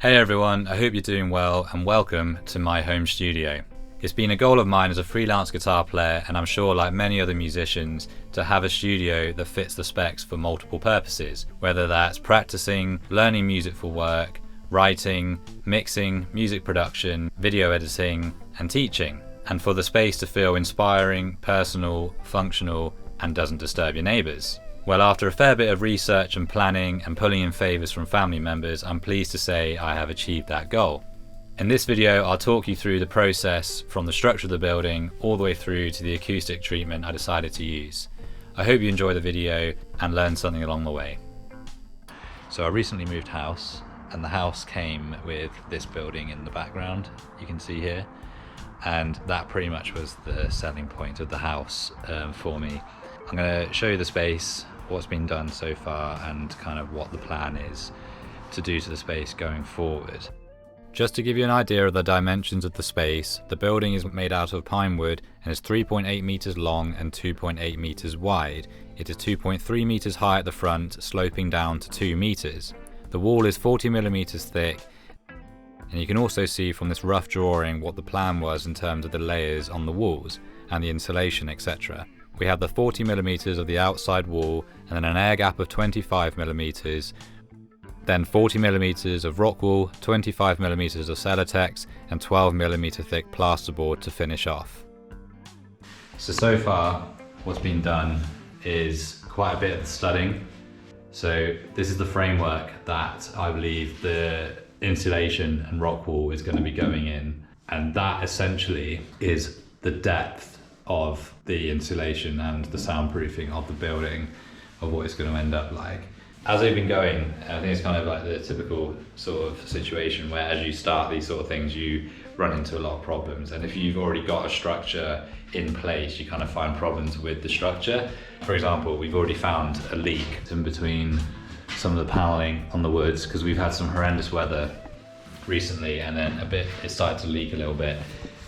Hey everyone, I hope you're doing well and welcome to my home studio. It's been a goal of mine as a freelance guitar player, and I'm sure like many other musicians, to have a studio that fits the specs for multiple purposes, whether that's practicing, learning music for work, writing, mixing, music production, video editing and teaching, and for the space to feel inspiring, personal, functional and doesn't disturb your neighbours. Well, after a fair bit of research and planning and pulling in favours from family members, I'm pleased to say I have achieved that goal. In this video, I'll talk you through the process from the structure of the building all the way through to the acoustic treatment I decided to use. I hope you enjoy the video and learn something along the way. So I recently moved house, and the house came with this building in the background, you can see here, and that pretty much was the selling point of the house for me. I'm going to show you the space, what's been done so far, and kind of what the plan is to do to the space going forward. Just to give you an idea of the dimensions of the space, the building is made out of pine wood and is 3.8 meters long and 2.8 meters wide. It is 2.3 meters high at the front, sloping down to 2 meters. The wall is 40 millimeters thick, and you can also see from this rough drawing what the plan was in terms of the layers on the walls and the insulation, etc. We have the 40 millimeters of the outside wall, and then an air gap of 25 millimeters, then 40 millimeters of rock wool, 25 millimeters of Celotex, and 12 millimeter thick plasterboard to finish off. So far, what's been done is quite a bit of the studding. So this is the framework that I believe the insulation and rock wool is going to be going in, and that essentially is the depth of the insulation and the soundproofing of the building, of what it's going to end up like. As they've been going, I think it's kind of like the typical sort of situation where as you start these sort of things, you run into a lot of problems. And if you've already got a structure in place, you kind of find problems with the structure. For example, we've already found a leak in between some of the paneling on the woods because we've had some horrendous weather recently, and then it started to leak a little bit.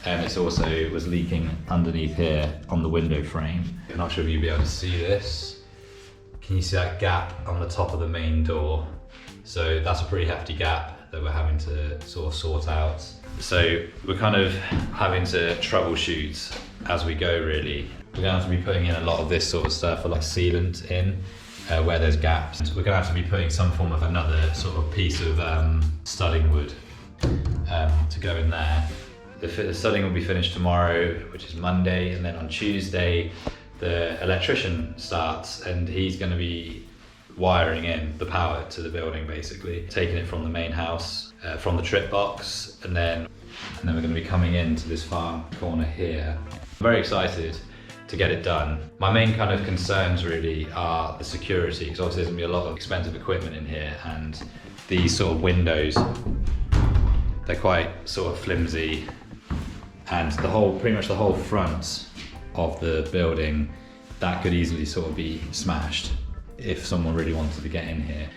And it also was leaking underneath here on the window frame. I'm not sure if you'll be able to see this. Can you see that gap on the top of the main door? So that's a pretty hefty gap that we're having to sort of sort out. So we're kind of having to troubleshoot as we go, really. We're going to have to be putting in a lot of this sort of stuff, like sealant in where there's gaps. We're going to have to be putting some form of another sort of piece of studding wood to go in there. The studding will be finished tomorrow, which is Monday, and then on Tuesday the electrician starts, and he's going to be wiring in the power to the building, basically taking it from the main house, from the trip box, and then we're going to be coming into this far corner here. I'm very excited to get it done. My main kind of concerns really are the security, because obviously there's going to be a lot of expensive equipment in here, and these sort of windows, they're quite sort of flimsy, and pretty much the whole front of the building, that could easily sort of be smashed if someone really wanted to get in here.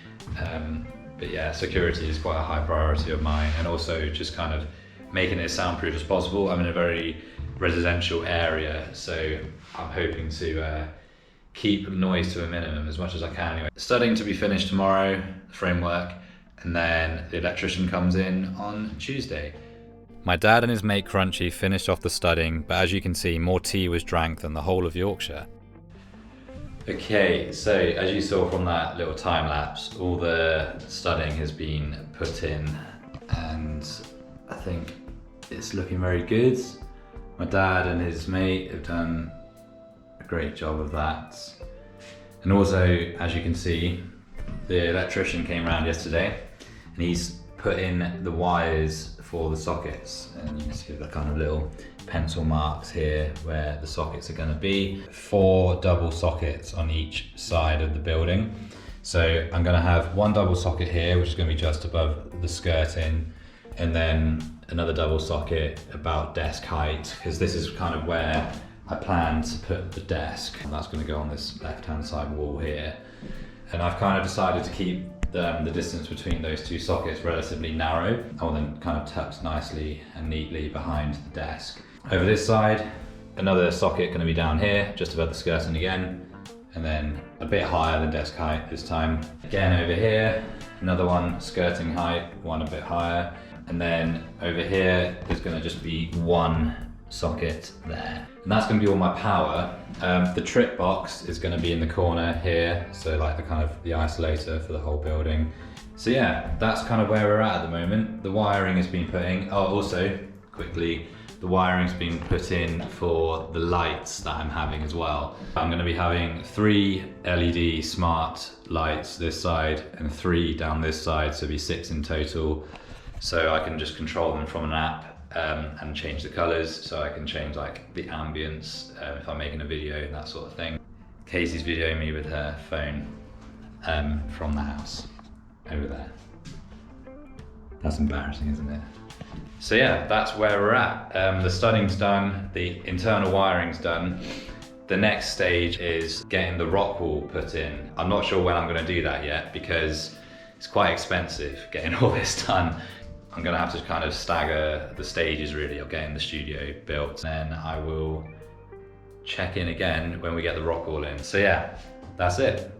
But yeah, security is quite a high priority of mine, and also just kind of making it as soundproof as possible. I'm in a very residential area, so I'm hoping to keep noise to a minimum as much as I can anyway. Studying to be finished tomorrow, the framework, and then the electrician comes in on Tuesday. My dad and his mate Crunchy finished off the studding, but as you can see, more tea was drank than the whole of Yorkshire. Okay, so as you saw from that little time lapse, all the studding has been put in, and I think it's looking very good. My dad and his mate have done a great job of that. And also, as you can see, the electrician came around yesterday, and he's put in the wires for the sockets, and you can see the kind of little pencil marks here where the sockets are going to be. 4 double sockets on each side of the building. So I'm going to have one double socket here, which is going to be just above the skirting, and then another double socket about desk height, because this is kind of where I plan to put the desk, and that's going to go on this left hand side wall here. And I've kind of decided to keep the distance between those 2 sockets relatively narrow. I want them kind of tucked nicely and neatly behind the desk. Over this side, another socket going to be down here, just above the skirting again, and then a bit higher than desk height this time. Again over here, another one skirting height, one a bit higher, and then over here there's going to just be one socket there, and that's going to be all my power. The trip box is going to be in the corner here, so like the isolator for the whole building. So yeah, that's kind of where we're at the moment. The wiring has been also quickly, the wiring's been put in for the lights that I'm having as well. I'm going to be having 3 LED smart lights this side and 3 down this side, so it'll be 6 in total. So I can just control them from an app and change the colors, so I can change like the ambience if I'm making a video, that sort of thing. Casey's videoing me with her phone from the house over there. That's embarrassing, isn't it? So yeah, that's where we're at. The studding's done, the internal wiring's done. The next stage is getting the rock wall put in. I'm not sure when I'm going to do that yet because it's quite expensive getting all this done. I'm going to have to kind of stagger the stages really of getting the studio built. Then I will check in again when we get the rock wall in. So yeah, that's it.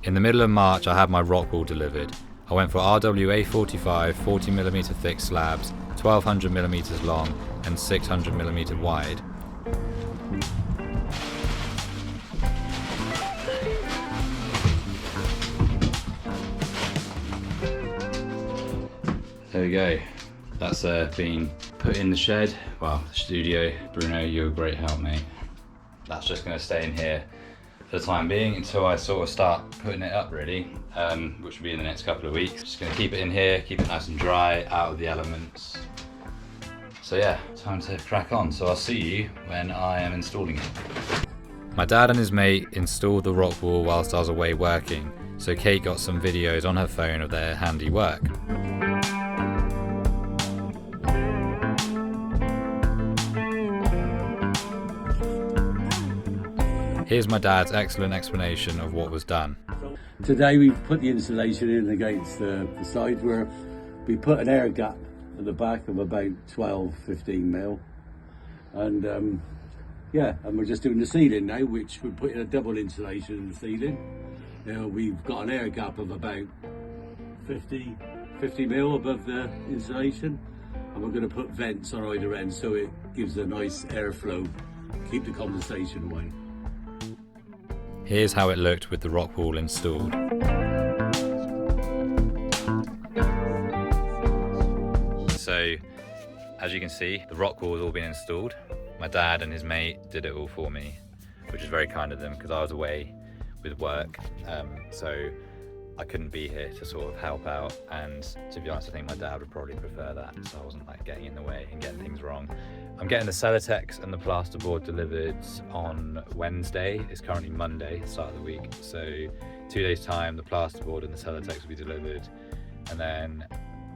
In the middle of March, I had my rock wall delivered. I went for RWA 45 40mm thick slabs, 1200mm long and 600mm wide. There we go. That's been put in the shed. Well, the studio. Bruno, you're a great help, mate. That's just going to stay in here for the time being until I sort of start putting it up really, which will be in the next couple of weeks. Just going to keep it in here, keep it nice and dry, out of the elements. So yeah, time to crack on. So I'll see you when I am installing it. My dad and his mate installed the rock wall whilst I was away working, so Kate got some videos on her phone of their handiwork. Here's my dad's excellent explanation of what was done. Today we've put the insulation in against the side where we put an air gap at the back of about 12-15 mil, and yeah, and we're just doing the ceiling now, which we're putting a double insulation in the ceiling. We've got an air gap of about 50 mil above the insulation, and we're going to put vents on either end so it gives a nice airflow, keep the condensation away. Here's how it looked with the rock wall installed. So, as you can see, the rock wall has all been installed. My dad and his mate did it all for me, which is very kind of them because I was away with work, so I couldn't be here to sort of help out, and to be honest I think my dad would probably prefer that, so I wasn't like getting in the way and getting things wrong. I'm getting the Celotex and the plasterboard delivered on Wednesday. It's currently Monday, start of the week, so 2 days time the plasterboard and the Celotex will be delivered, and then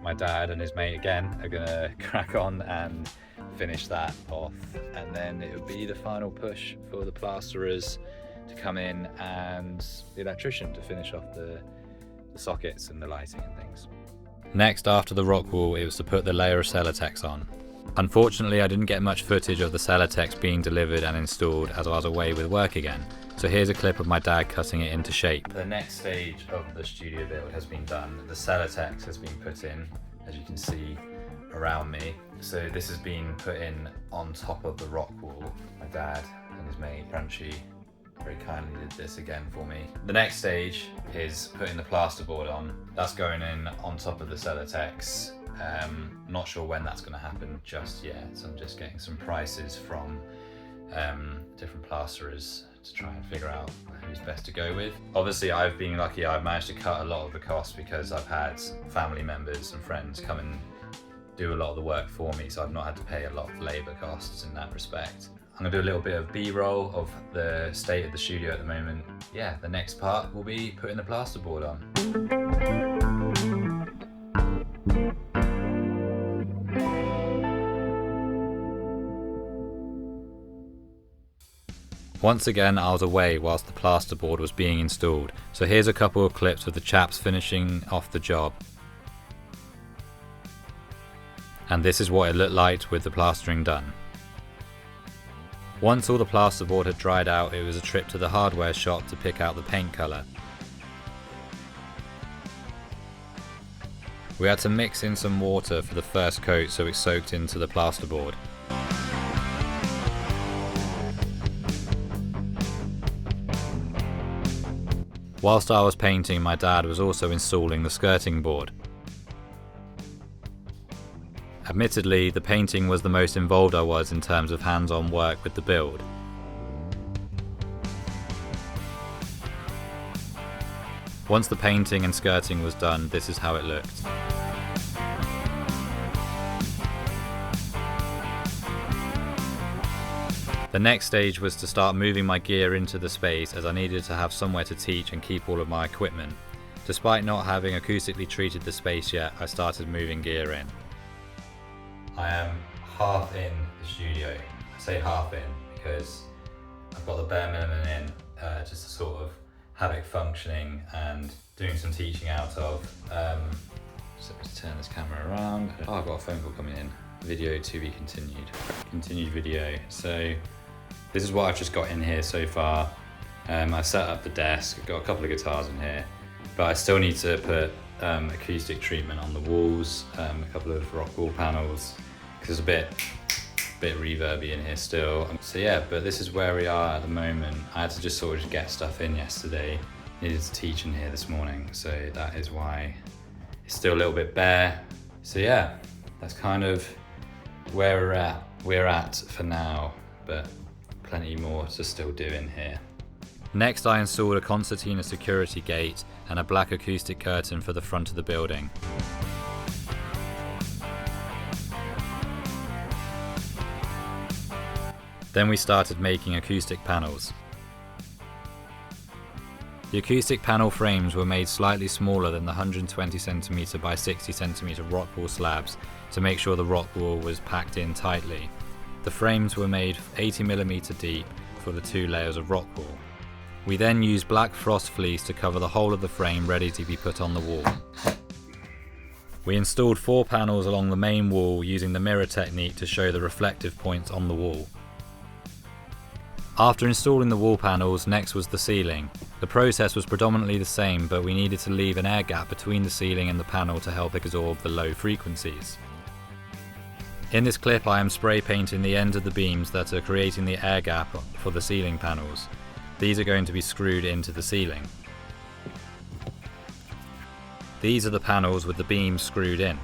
my dad and his mate again are gonna crack on and finish that off, and then it will be the final push for the plasterers to come in and the electrician to finish off the sockets and the lighting and things. Next, after the rock wall, it was to put the layer of Celotex on. Unfortunately, I didn't get much footage of the Celotex being delivered and installed as I was away with work again, so here's a clip of my dad cutting it into shape. The next stage of the studio build has been done. The Celotex has been put in, as you can see around me. So this has been put in on top of the rock wall. My dad and his mate, Crunchy, very kindly did this again for me. The next stage is putting the plasterboard on. That's going in on top of the Celotex. Not sure when that's going to happen just yet, so I'm just getting some prices from different plasterers to try and figure out who's best to go with. Obviously I've been lucky, I've managed to cut a lot of the costs because I've had family members and friends come and do a lot of the work for me, so I've not had to pay a lot of labour costs in that respect. I'm going to do a little bit of B-roll of the state of the studio at the moment. Yeah, the next part will be putting the plasterboard on. Once again, I was away whilst the plasterboard was being installed, so here's a couple of clips of the chaps finishing off the job. And this is what it looked like with the plastering done. Once all the plasterboard had dried out, it was a trip to the hardware shop to pick out the paint colour. We had to mix in some water for the first coat so it soaked into the plasterboard. Whilst I was painting, my dad was also installing the skirting board. Admittedly, the painting was the most involved I was in terms of hands-on work with the build. Once the painting and skirting was done, this is how it looked. The next stage was to start moving my gear into the space, as I needed to have somewhere to teach and keep all of my equipment. Despite not having acoustically treated the space yet, I started moving gear in. I am half in the studio. I say half in because I've got the bare minimum in, just to sort of have it functioning and doing some teaching out of. So let's turn this camera around. Oh, I've got a phone call coming in. Video to be continued. Continued video. So this is what I've just got in here so far. I set up the desk, I've got a couple of guitars in here, but I still need to put acoustic treatment on the walls, a couple of rock wall panels, because it's a bit reverby in here still. So yeah, but this is where we are at the moment. I had to just sort of get stuff in yesterday. Needed to teach in here this morning, so that is why it's still a little bit bare. So yeah, that's kind of where we're at for now, but plenty more to still do in here. Next, I installed a concertina security gate and a black acoustic curtain for the front of the building. Then we started making acoustic panels. The acoustic panel frames were made slightly smaller than the 120cm by 60cm rock wall slabs to make sure the rock wall was packed in tightly. The frames were made 80mm deep for the 2 layers of rock wall. We then used black frost fleece to cover the whole of the frame, ready to be put on the wall. We installed 4 panels along the main wall using the mirror technique to show the reflective points on the wall. After installing the wall panels, next was the ceiling. The process was predominantly the same, but we needed to leave an air gap between the ceiling and the panel to help absorb the low frequencies. In this clip, I am spray painting the ends of the beams that are creating the air gap for the ceiling panels. These are going to be screwed into the ceiling. These are the panels with the beams screwed in.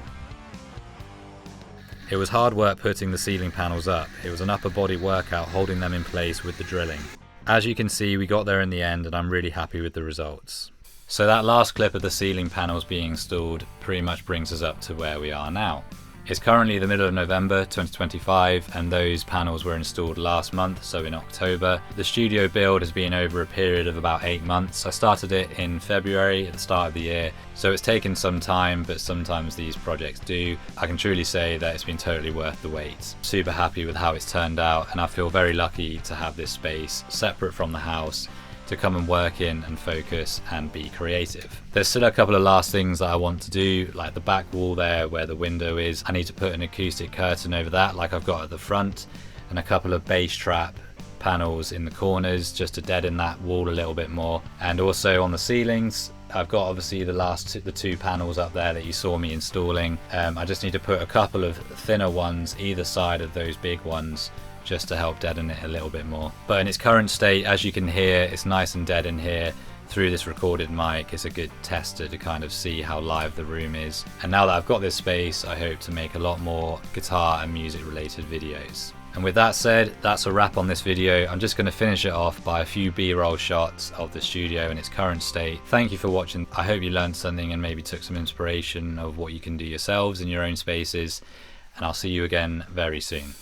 It was hard work putting the ceiling panels up. It was an upper body workout holding them in place with the drilling. As you can see, we got there in the end, and I'm really happy with the results. So that last clip of the ceiling panels being installed pretty much brings us up to where we are now. It's currently the middle of November 2025, and those panels were installed last month, so in October. The studio build has been over a period of about 8 months. I started it in February at the start of the year, so it's taken some time, but sometimes these projects do. I can truly say that it's been totally worth the wait. Super happy with how it's turned out, and I feel very lucky to have this space separate from the house to come and work in and focus and be creative. There's still a couple of last things that I want to do, like the back wall there where the window is. I need to put an acoustic curtain over that like I've got at the front, and a couple of bass trap panels in the corners just to deaden that wall a little bit more. And also on the ceilings, I've got obviously the 2 panels up there that you saw me installing. I just need to put a couple of thinner ones either side of those big ones, just to help deaden it a little bit more. But in its current state, as you can hear, it's nice and dead in here. Through this recorded mic, it's a good tester to kind of see how live the room is. And now that I've got this space, I hope to make a lot more guitar and music related videos. And with that said, that's a wrap on this video. I'm just going to finish it off by a few B-roll shots of the studio in its current state. Thank you for watching. I hope you learned something and maybe took some inspiration of what you can do yourselves in your own spaces. And I'll see you again very soon.